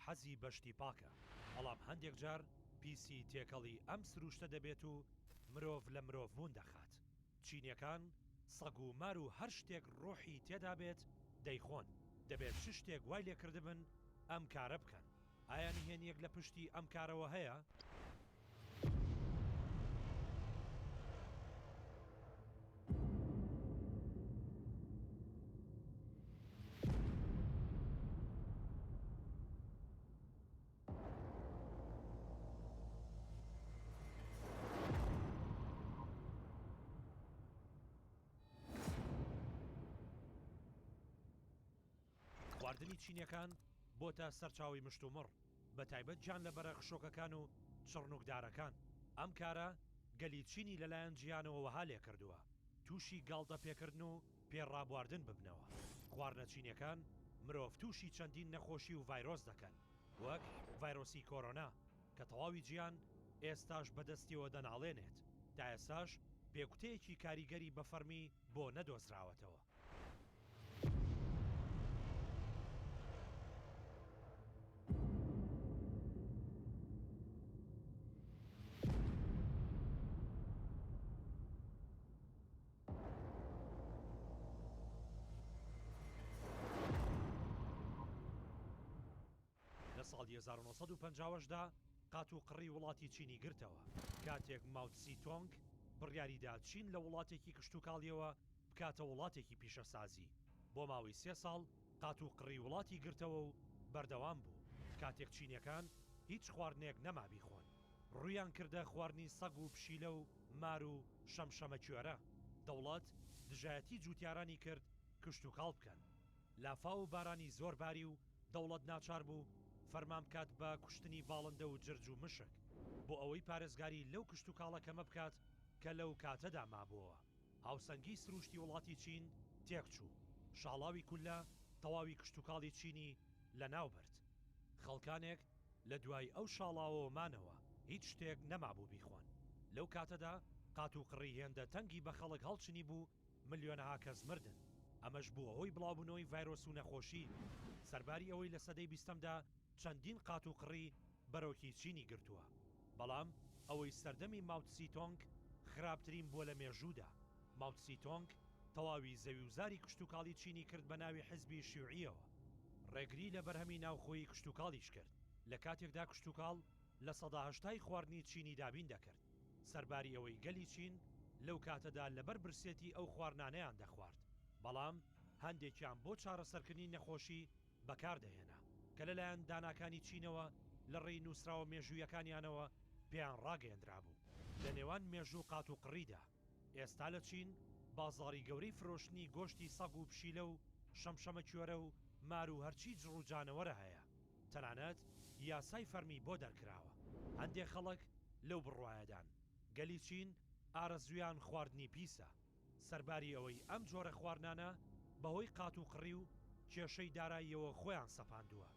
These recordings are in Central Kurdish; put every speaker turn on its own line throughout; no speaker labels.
حەزی بەشتی پاکە، بەڵام هەندێک جار پیسی تێکەڵی ئەم سروشتە دەبێت و مرۆڤ لە مرۆڤبوون دەخات. چینیەکان سەگ و مار و هەر شتێک ڕۆحی تێدا بێت دەیخۆن، دەبێت شتێک وای لێکردبن ئەم کارە بکەن. ئایا نهێنیەک لە پشتی ئەم کارەوە هەیە؟ خواردنی چینیەکان بۆتە سەرچاوی مشتومڕ، بە تایبەت گیان لە بەرە خشۆکەکان و چڕنوکدارەکان. ئەم کارە گەلی چینی لەلایەن جیانەوە وەها لێ کردووە تووشی گاڵتە پێکردن و پێڕابواردن ببنەوە. خواردنە چینیەکان مرۆڤ تووشی چەندین نەخۆشی و ڤایرۆس دەکەن، وەک ڤایرۆسی کۆرۆنا کە تەواوی گیان ئێستاش بەدەستیەوە دەناڵێنێت، تا ئێستاش پێکوتەیەکی کاریگەری بە فەرمی بۆ نەدۆزراوەتەوە. لە ساڵی 1950دا قات و قڕی وڵاتی چینی گرتەوە، کاتێک ماوتسی تۆنگ بڕیاریدا چین لە وڵاتێکی کشتتوکاڵیەوە بکاتە وڵاتێکی پیشەسازی. بۆ ماوەی 3 ساڵ قات و قڕی وڵاتی گرتەوە و بەردەوام بوو، کاتێک چینیەکان هیچ خواردنێک نەما بیخۆن. ڕوویان کردە خواردنی سەگ و پشیلە و مار و شەمشەمە کوێرە. دەوڵەت دژایەتی جوتیارانی کرد کشتتوکاڵ بکەن. لافا و بارانی زۆر باری و دەوڵەت ناچار بوو فەرمان بکات بە کوشتنی باڵندە و جرج و مشک بۆ ئەوەی پارێزگاری لەو کشتتوکاڵەکەمە بکات کە لەو کاتەدا مابووە. هاوسەنگی سروشتی وڵاتی چین تێکچوو، شاڵاوی کولە تەواوی کشتتوکاڵی چینی لە ناوبرد. خەڵکانێک لە دوای ئەو شاڵاوەمانەوە هیچ شتێک نەمابوو بیخۆن. لەو کاتەدا قات و قڕی هێندە تەنگی بە خەڵک هەڵچنی بوو، ملیۆنەها کەس مردن. ئەمەش بوو ئەوەی بڵاوبوونەوەی ڤایرۆس و نەخۆشی. سەرباری ئەوەی لە سەدەی 20دا چەندین قات و قڕی بەرەوکی چینی گرتووە، بەڵام ئەوەی سەردەمی ماوتسی تۆنگ خراپترین بووە لە مێژوودا. ماوتسی تۆنگ تەواوی زەویوزاری کشتتوکاڵی چینی کرد بە ناوی حیزبی شیوعیەوە، ڕێگری لە بەرهەمی ناوخۆی کشتتوکاڵیش کرد. لە کاتێکدا کشتتوکاڵ لە سەدا هەشتای خواردنی چینی دابین دەکرد، سەرباری ئەوەی گەلی چین لەو کاتەدا لەبەر برسێتی ئەو خواردنانەیان دەخوارد، بەڵام هەندێکیان بۆ چارەسەرکردنی نەخۆشی بەکاردەهێنا کە لەلایەن داناکانی چینەوە لە ڕێی نووسراوە مێژوویەکانیانەوە پێیان ڕاگەیەندرا بوو. لە نێوان مێژوو قات و قڕیدا ئێستا لە چین بازاڕی گەورەی فرۆشتنی گۆشتی سەگ و پشیلە و شەمشەمە کوێرە و مار و هەرچی جڕ و جانەوەرە هەیە. تەنانەت یاسای فەرمی بۆ دەرکراوە. هەندێک خەڵک لەو بڕوایەدان گەلی چین ئارەزویان خواردنی پیسە، سەرباری ئەوەی ئەم جۆرە خواردنانە بەهۆی قات و قڕی و کێشەی داراییەوە خۆیان سەپاندووە.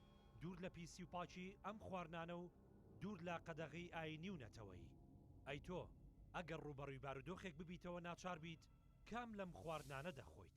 دوور لە پیسی و پاچی ئەم خواردنانە و دوور لە قەدەغی ئاینی و نەتەوەیی. ئەی تۆ ئەگەر ڕوبەڕووی بارودۆخێک ببیتەوە ناچار بیت، کام لەم خواردنانە دەخۆیت؟